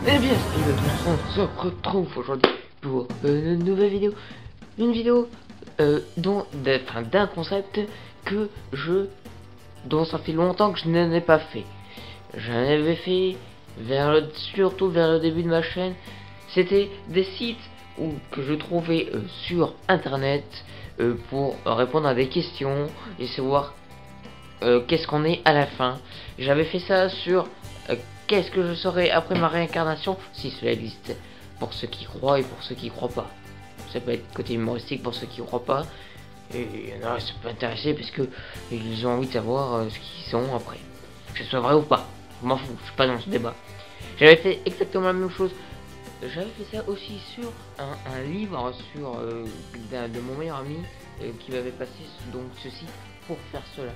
Eh bien, salut à tous, on se retrouve aujourd'hui pour une nouvelle vidéo. Une vidéo d'un concept dont ça fait longtemps que je n'en ai pas fait. J'en avais fait surtout vers le début de ma chaîne. C'était des sites que je trouvais sur internet pour répondre à des questions et savoir qu'est-ce qu'on est à la fin. J'avais fait ça sur qu'est-ce que je serai après ma réincarnation, si cela existe, pour ceux qui croient et pour ceux qui croient pas. Ça peut être côté humoristique pour ceux qui croient pas, et non, ça peut intéresser parce que ils ont envie de savoir ce qu'ils sont après, que ce soit vrai ou pas. Je m'en fous, je suis pas dans ce débat. J'avais fait exactement la même chose. J'avais fait ça aussi sur un livre de mon meilleur ami qui m'avait passé donc ceci pour faire cela.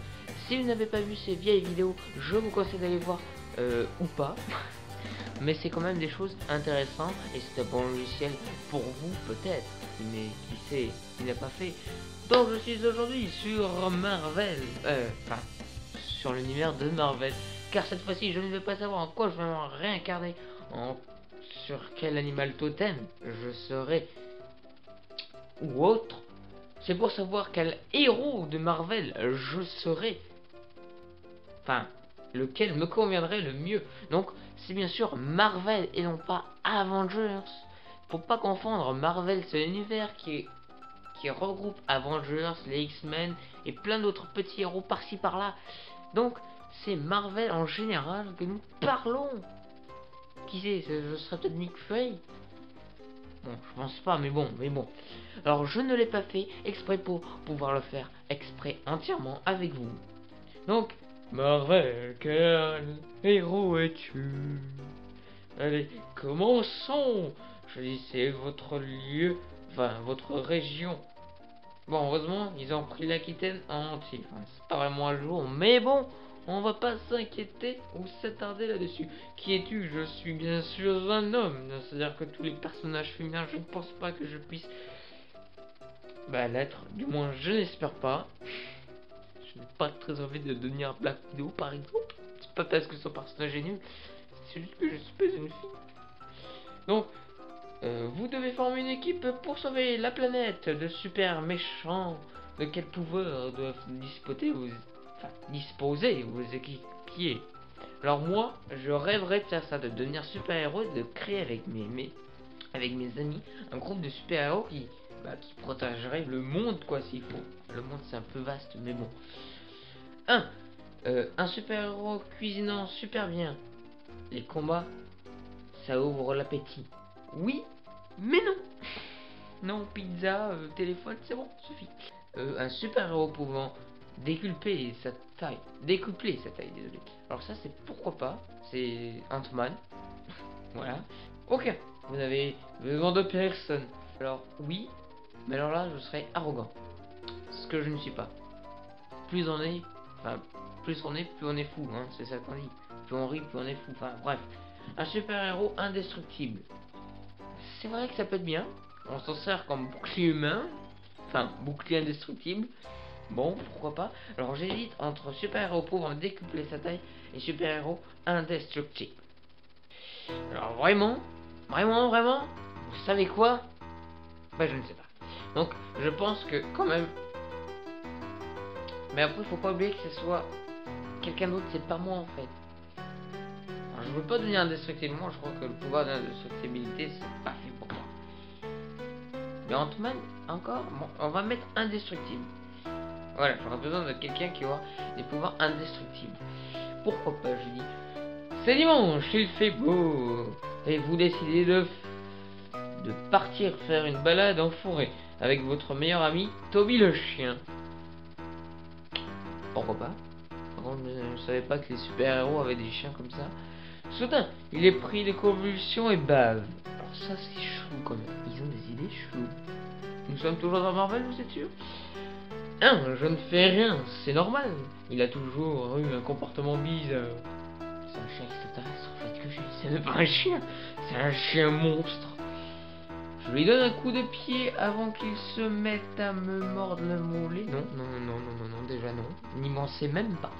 Si vous n'avez pas vu ces vieilles vidéos, je vous conseille d'aller voir ou pas. Mais c'est quand même des choses intéressantes et c'est un bon logiciel pour vous peut-être. Mais qui sait, il n'a pas fait. Donc je suis aujourd'hui sur Marvel, sur l'univers de Marvel. Car cette fois-ci, je ne vais pas savoir en quoi je vais me réincarner, sur quel animal totem je serai ou autre. C'est pour savoir quel héros de Marvel je serai. Enfin, lequel me conviendrait le mieux. Donc, c'est bien sûr Marvel et non pas Avengers. Faut pas confondre, Marvel c'est l'univers qui regroupe Avengers, les X-Men et plein d'autres petits héros par-ci par-là. Donc, c'est Marvel en général que nous parlons. Qui sait, je serais peut-être Nick Fury. Bon, je pense pas, mais bon. Alors, je ne l'ai pas fait exprès pour pouvoir le faire exprès entièrement avec vous. Donc, Marvel, quel héros es-tu? Allez, commençons. Choisissez votre lieu, votre région. Bon, heureusement, ils ont pris l'Aquitaine en entier. Enfin, c'est pas vraiment à jour, mais bon, on va pas s'inquiéter ou s'attarder là-dessus. Qui es-tu? Je suis bien sûr un homme. C'est-à-dire que tous les personnages féminins, je ne pense pas que je puisse l'être. Du moins, je n'espère pas. Je n'ai pas très envie de devenir Black Widow par exemple. C'est pas parce que son personnage est nul, c'est juste que je suis pas une fille. Donc, vous devez former une équipe pour sauver la planète de super méchants. De quel pouvoir doivent disposer vos équipiers? Alors moi, je rêverais de faire ça, de devenir super-héros, de créer avec mes amis un groupe de super-héros qui protégerait le monde, quoi, s'il faut. Le monde c'est un peu vaste, mais bon. Un super-héros cuisinant super bien. Les combats, ça ouvre l'appétit. Oui, mais non. Non, pizza, téléphone, c'est bon, suffit. Un super-héros pouvant décupler sa taille, désolé. Alors ça, c'est pourquoi pas, c'est Ant-Man. Voilà. Ok, vous avez besoin de personne. Alors oui, mais alors là, je serais arrogant. Ce que je ne suis pas. Plus on est, plus on est fou, hein, c'est ça qu'on dit. Plus on rit, plus on est fou. Enfin bref, un super-héros indestructible. C'est vrai que ça peut être bien. On s'en sert comme bouclier humain. Enfin, bouclier indestructible. Bon, pourquoi pas. Alors j'hésite entre super-héros pouvant décupler sa taille et super-héros indestructible. Alors vraiment, vous savez quoi? Je ne sais pas. Donc, je pense que quand même... Mais après, faut pas oublier que ce soit quelqu'un d'autre, c'est pas moi en fait. Alors, je veux pas devenir indestructible. Moi, je crois que le pouvoir d'indestructibilité, c'est pas fait pour moi. Mais Ant-Man, encore, bon, on va mettre indestructible. Voilà, j'aurais besoin de quelqu'un qui aura des pouvoirs indestructibles. Pourquoi pas, je dis. C'est dimanche, il fait beau. Et vous décidez de partir faire une balade en forêt avec votre meilleur ami, Toby le chien. Pourquoi pas? Par contre, je ne savais pas que les super-héros avaient des chiens comme ça. Soudain, il est pris de convulsions et bave. Alors ça, c'est chelou quand même. Ils ont des idées cheloues. Nous sommes toujours dans Marvel, vous êtes sûr? Je ne fais rien, c'est normal. Il a toujours eu un comportement bizarre. C'est un chien extraterrestre en fait que j'ai. C'est même pas un chien, c'est un chien monstre. Je lui donne un coup de pied avant qu'il se mette à me mordre le mollet. Non, déjà non. N'y m'en sait même pas.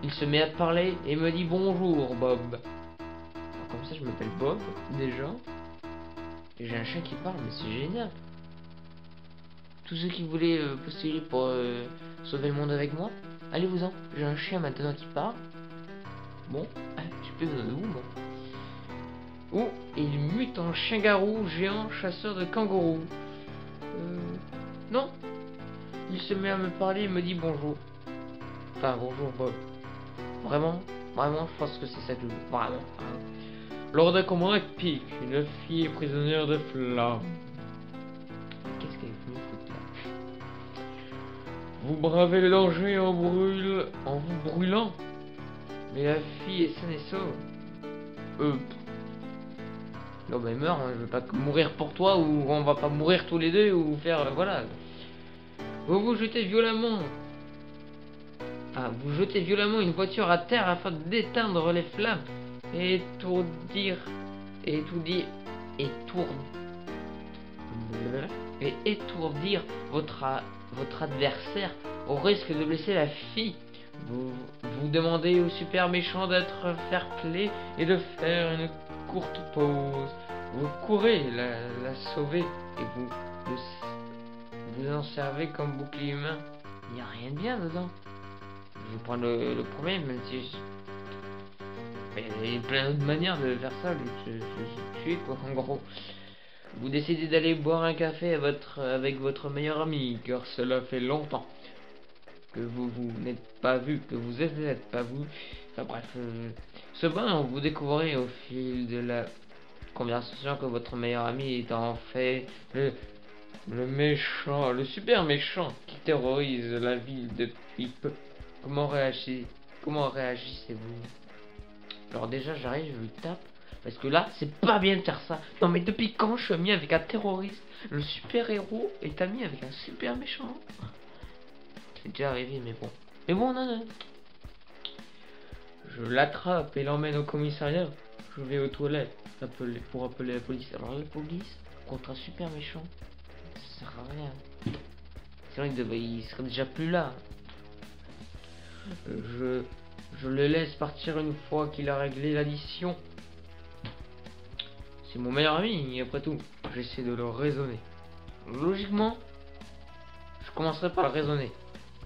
Il se met à parler et me dit bonjour, Bob. Alors, comme comme ça je m'appelle Bob, déjà. Et j'ai un chien qui parle, mais c'est génial. Tous ceux qui voulaient postuler pour sauver le monde avec moi, allez-vous-en. J'ai un chien maintenant qui parle. Bon, je peux vous donner où, moi. Oh, il mute en chien-garou géant chasseur de kangourous. Non. Il se met à me parler et me dit bonjour. Enfin, bonjour Bob. Vraiment, je pense que c'est ça que je veux. Vraiment. Lors d'un combat épique, une fille est prisonnière de flammes. Qu'est-ce qu'elle est venue foutre là? Vous bravez le danger en vous brûlant. Mais la fille est saine et sauve. Non mais meurs, hein, je veux pas mourir pour toi ou on va pas mourir tous les deux ou faire voilà. Vous jetez violemment. Ah, vous jetez violemment une voiture à terre afin d'éteindre les flammes et étourdir votre adversaire au risque de blesser la fille. Vous demandez au super méchant d'être fair-play et de faire une courte pause. Vous courez la sauver et vous en servez comme bouclier humain. Il n'y a rien de bien dedans. Je vais prendre le premier, même si il y a plein d'autres manières de faire ça, de tuer quoi, en gros. Vous décidez d'aller boire un café avec votre meilleur ami, car cela fait longtemps que vous n'êtes pas vu, que vous n'êtes pas vu. Enfin bref, cependant, vous découvrez au fil de la conversation que votre meilleur ami est en fait le méchant, le super méchant qui terrorise la ville depuis peu. Comment réagissez-vous? Alors déjà, j'arrive, je lui tape. Parce que là, c'est pas bien de faire ça. Non mais depuis quand je suis ami avec un terroriste? Le super héros est ami avec un super méchant. C'est déjà arrivé, mais bon. Non. Je l'attrape et l'emmène au commissariat. Je vais aux toilettes pour appeler la police. Alors la police, contre un super méchant, ça sert à rien. Sinon il serait déjà plus là. Je le laisse partir une fois qu'il a réglé l'addition. C'est mon meilleur ami, et après tout, j'essaie de le raisonner. Logiquement, je commencerai par le raisonner.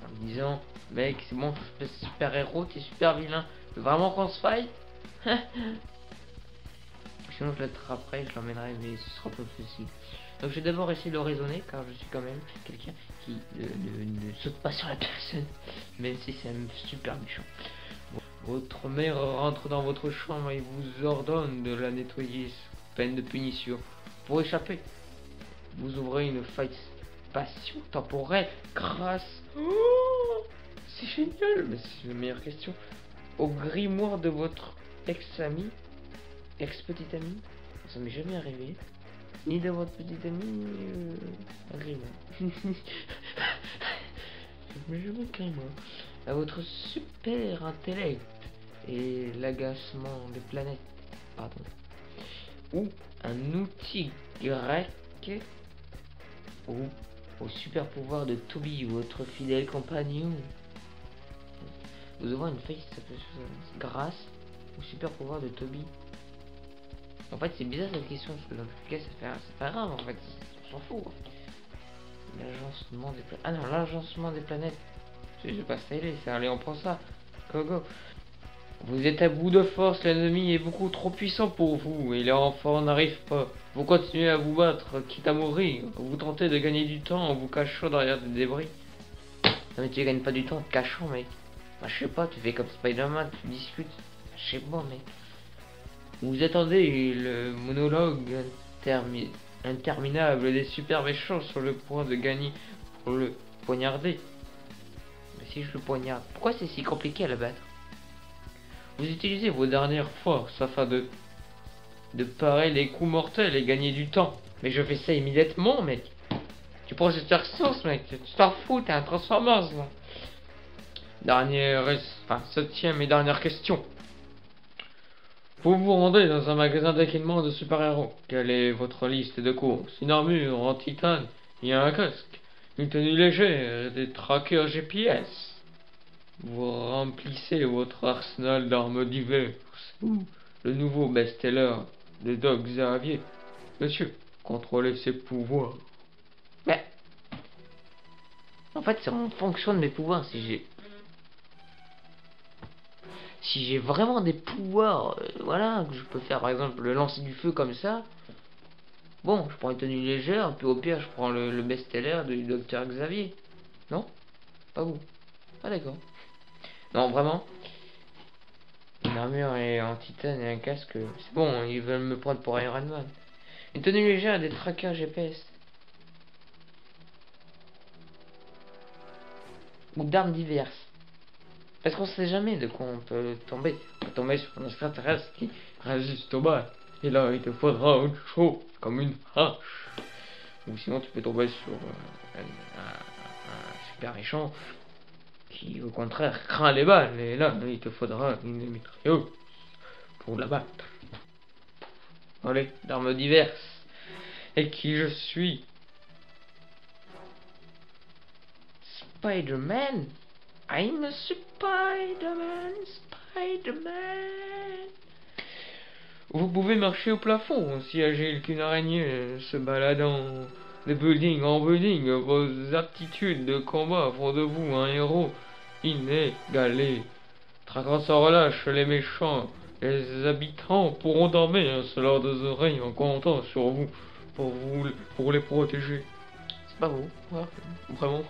En me disant, mec, c'est bon, je suis super héros, t'es super vilain. Tu veux vraiment qu'on se fight? Sinon je l'attraperai, je l'emmènerai, mais ce sera pas possible. Donc je vais d'abord essayer de le raisonner, car je suis quand même quelqu'un qui ne saute pas sur la personne, même si c'est un super méchant. Votre mère rentre dans votre chambre et vous ordonne de la nettoyer sous peine de punition. Pour échapper, vous ouvrez une faille spatio-temporelle grâce... Oh, c'est génial, mais c'est la meilleure question. Au grimoire de votre ex-ami, ex-petite amie, ça m'est jamais arrivé. Ni de votre petite amie, un grimoire. Mais je veux grimoire. À votre super intellect et l'agacement des planètes, pardon. Ou un outil grec, ou au super pouvoir de Toby, votre fidèle compagnon. Vous ouvrez une feuille qui s'appelle grâce au super pouvoir de Toby. En fait, c'est bizarre cette question, parce que dans le cas, c'est pas grave, en fait, on s'en fout. L'agencement des planètes. Ah non, l'agencement des planètes. J'ai pas stylé, c'est allez, on prend ça. Go go. Vous êtes à bout de force, l'ennemi est beaucoup trop puissant pour vous, et les renforts n'arrivent pas. Vous continuez à vous battre, quitte à mourir. Vous tentez de gagner du temps en vous cachant derrière des débris. Non mais tu gagnes pas du temps en te cachant, mec. Bah, je sais pas, tu fais comme Spider-Man, tu discutes. Je sais pas, mec. Vous attendez le monologue interminable des super méchants sur le point de gagner pour le poignarder. Mais si je le poignarde, pourquoi c'est si compliqué à le battre? Vous utilisez vos dernières forces afin de parer les coups mortels et gagner du temps. Mais je fais ça immédiatement, mec. Tu prends cette ressource, mec. Tu t'en fous, t'es un Transformers, là. Septième et dernière question. Vous vous rendez dans un magasin d'équipement de super-héros. Quelle est votre liste de courses? Une armure en titane, il y a un casque, une tenue légère, des trackers GPS. Vous remplissez votre arsenal d'armes diverses. le nouveau best-seller de Doc Xavier. Monsieur, contrôlez ses pouvoirs. Mais en fait, c'est en fonction de mes pouvoirs. Si j'ai vraiment des pouvoirs, voilà, que je peux faire par exemple le lancer du feu comme ça. Bon, je prends une tenue légère, puis au pire, je prends le best-seller du docteur Xavier. Non? Pas vous. Ah d'accord. Non, vraiment. Une armure et en titane et un casque, c'est bon, ils veulent me prendre pour Iron Man. Une tenue légère et des trackers GPS. Ou d'armes diverses. Parce qu'on sait jamais de quoi on peut tomber. On peut tomber sur un extraterrestre qui Résiste au mal. Et là, il te faudra autre chose, comme une hache. ou sinon tu peux tomber sur un super méchant qui au contraire craint les balles. Et là, il te faudra une mitrailleuse pour la battre. Allez, d'armes diverses. Et qui je suis? Spider-Man. I'm a Spider-Man, Spider-Man. Vous pouvez marcher au plafond, aussi agile qu'une araignée, se baladant de building en building. Vos aptitudes de combat font de vous un héros inégalé. Traquant sans relâche les méchants, les habitants pourront dormir sur leurs deux oreilles en comptant sur vous pour les protéger. C'est pas vous, ouais, vraiment.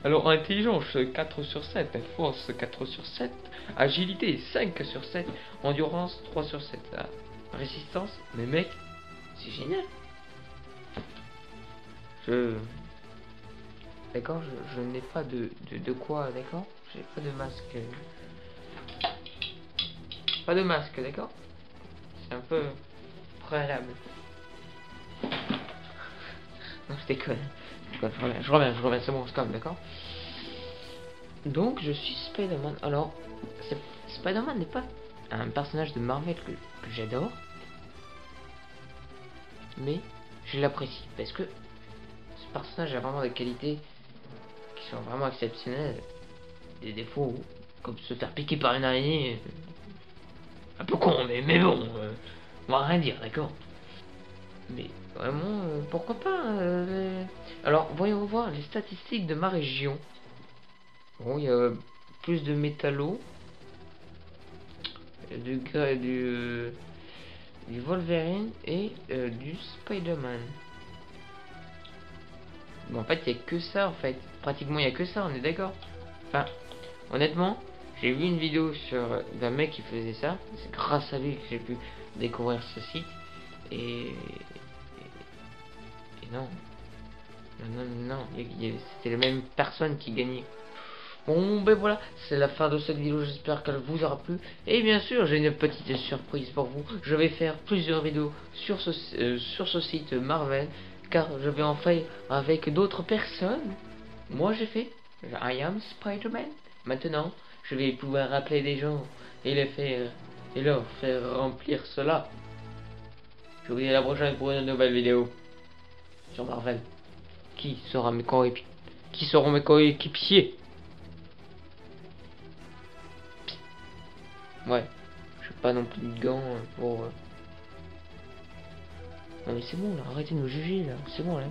Alors intelligence 4 sur 7, force 4 sur 7, agilité 5 sur 7, endurance 3 sur 7. Ah, résistance, mais mec, C'est génial. D'accord, je n'ai pas de quoi, d'accord. J'ai pas de masque. Pas de masque, d'accord. C'est un peu préalable. Non, je déconne. Je reviens, c'est bon, c'est calme, d'accord. Donc, je suis Spider-Man. Alors, Spider-Man n'est pas un personnage de Marvel que j'adore. Mais je l'apprécie parce que ce personnage a vraiment des qualités qui sont vraiment exceptionnelles. Des défauts comme se faire piquer par une araignée. Un peu con, mais bon, on va rien dire, d'accord. Mais vraiment, pourquoi pas Alors, voyons voir les statistiques de ma région. Bon, il y a plus de métallo, du Wolverine et du Spider-Man. Bon, en fait, il n'y a que ça, en fait. Pratiquement, il n'y a que ça, on est d'accord. Enfin, honnêtement, j'ai vu une vidéo sur d'un mec qui faisait ça. C'est grâce à lui que j'ai pu découvrir ce site. Et non. Non, c'était la même personne qui gagnait. Bon, ben voilà, c'est la fin de cette vidéo, j'espère qu'elle vous aura plu. Et bien sûr, j'ai une petite surprise pour vous. Je vais faire plusieurs vidéos sur ce site Marvel, car je vais en faire avec d'autres personnes. Moi, j'ai fait I am Spider-Man. Maintenant, je vais pouvoir appeler des gens et leur faire remplir cela. Je vous dis à la prochaine pour une nouvelle vidéo sur Marvel. Qui seront mes coéquipiers? Ouais, je sais pas non plus de gants pour... Non mais c'est bon là, arrêtez de me juger là, c'est bon là.